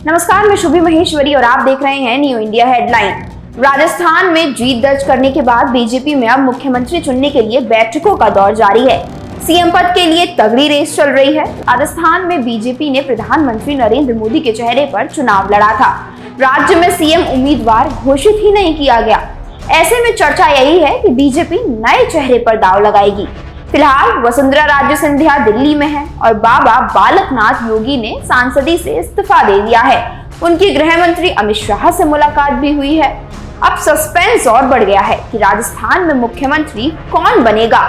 नमस्कार, मैं शुभी महेश्वरी और आप देख रहे हैं न्यू इंडिया हेडलाइन। राजस्थान में जीत दर्ज करने के बाद बीजेपी में अब मुख्यमंत्री चुनने के लिए बैठकों का दौर जारी है। सीएम पद के लिए तगड़ी रेस चल रही है। राजस्थान में बीजेपी ने प्रधानमंत्री नरेंद्र मोदी के चेहरे पर चुनाव लड़ा था। राज्य में सीएम उम्मीदवार घोषित ही नहीं किया गया। ऐसे में चर्चा यही है कि बीजेपी नए चेहरे पर दांव लगाएगी। फिलहाल वसुंधरा राजे सिंधिया दिल्ली में है और बाबा बालकनाथ योगी ने सांसदी से इस्तीफा दे दिया है। उनकी गृह मंत्री अमित शाह से मुलाकात भी हुई है। अब सस्पेंस और बढ़ गया है कि राजस्थान में मुख्यमंत्री कौन बनेगा।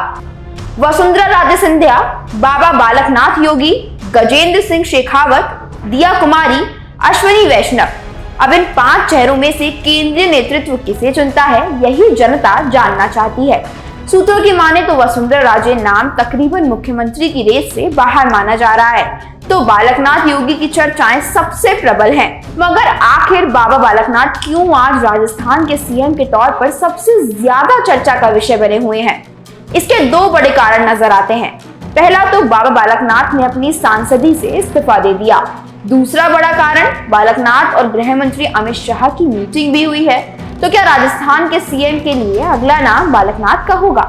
वसुंधरा राजे सिंधिया, बाबा बालकनाथ योगी, गजेंद्र सिंह शेखावत, दिया कुमारी, अश्विनी वैष्णव, अब इन 5 चेहरों में से केंद्रीय नेतृत्व किसे चुनता है, यही जनता जानना चाहती है। सूत्रों की माने तो वसुंधरा राजे नाम तकरीबन मुख्यमंत्री की रेस से बाहर माना जा रहा है, तो बालकनाथ योगी की चर्चाएं सबसे प्रबल हैं। मगर आखिर बाबा बालकनाथ क्यों आज राजस्थान के सीएम के तौर पर सबसे ज्यादा चर्चा का विषय बने हुए हैं? इसके 2 बड़े कारण नजर आते हैं। पहला तो बाबा बालकनाथ ने अपनी सांसदी से इस्तीफा दे दिया। दूसरा बड़ा कारण बालकनाथ और गृह मंत्री अमित शाह की मीटिंग भी हुई है। तो क्या राजस्थान के सीएम के लिए अगला नाम बालकनाथ का होगा?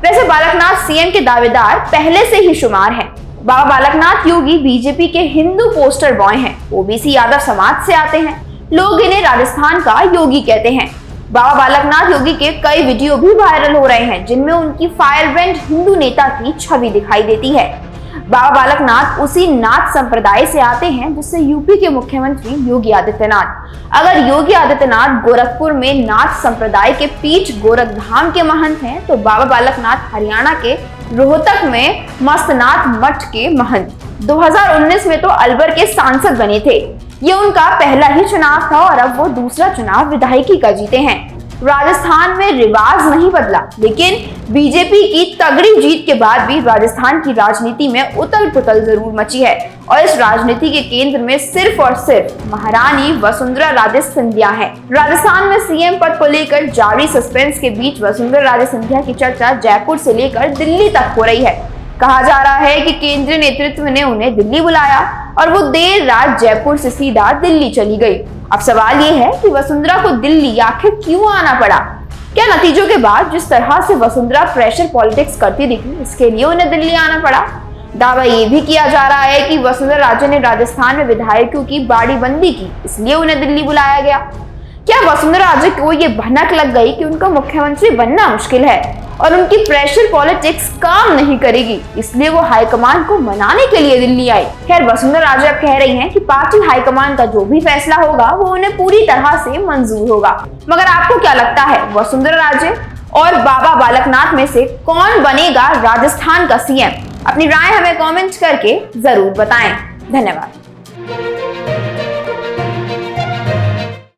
वैसे बालकनाथ सीएम के दावेदार पहले से ही शुमार हैं। बाबा बालकनाथ योगी बीजेपी के हिंदू पोस्टर बॉय हैं। ओबीसी यादव समाज से आते हैं। लोग इन्हें राजस्थान का योगी कहते हैं। बाबा बालकनाथ योगी के कई वीडियो भी वायरल हो रहे हैं, जिनमें उनकी फायरब्रेंड हिंदू नेता की छवि दिखाई देती है। बाबा बालकनाथ उसी नाथ संप्रदाय से आते हैं जिससे यूपी के मुख्यमंत्री योगी आदित्यनाथ। अगर योगी आदित्यनाथ गोरखपुर में नाथ संप्रदाय के पीठ गोरखधाम के महंत हैं, तो बाबा बालकनाथ हरियाणा के रोहतक में मस्तनाथ मठ के महंत। 2019 में तो अलवर के सांसद बने थे। ये उनका पहला ही चुनाव था और अब वो दूसरा चुनाव विधायकी का जीते हैं। राजस्थान में रिवाज नहीं बदला, लेकिन बीजेपी की तगड़ी जीत के बाद भी राजस्थान की राजनीति में उथल पुथल जरूर मची है और इस राजनीति के केंद्र में सिर्फ और सिर्फ महारानी वसुंधरा राजे सिंधिया है। राजस्थान में सीएम पद को लेकर जारी सस्पेंस के बीच वसुंधरा राजे सिंधिया की चर्चा जयपुर से लेकर दिल्ली तक हो रही है। कहा जा रहा है कि केंद्रीय नेतृत्व ने उन्हें दिल्ली बुलाया और वो देर रात जयपुर से सीधा दिल्ली चली गई। अब सवाल ये है कि वसुंधरा को दिल्ली आखिर क्यों आना पड़ा? क्या नतीजों के बाद जिस तरह से वसुंधरा प्रेशर पॉलिटिक्स करती दिखी, इसके लिए उन्हें दिल्ली आना पड़ा? दावा ये भी किया जा रहा है कि वसुंधरा राजे ने राजस्थान में विधायकों की बाड़ीबंदी की, इसलिए उन्हें दिल्ली बुलाया गया। क्या वसुंधरा राजे को ये भनक लग गई कि उनका मुख्यमंत्री बनना मुश्किल है और उनकी प्रेशर पॉलिटिक्स काम नहीं करेगी, इसलिए वो हाईकमान को मनाने के लिए दिल्ली आई? खैर, वसुंधरा राजे अब कह रही हैं कि पार्टी हाईकमान का जो भी फैसला होगा वो उन्हें पूरी तरह से मंजूर होगा। मगर आपको क्या लगता है, वसुंधरा राजे और बाबा बालकनाथ में से कौन बनेगा राजस्थान का सीएम? अपनी राय हमें कमेंट करके जरूर बताएं। धन्यवाद।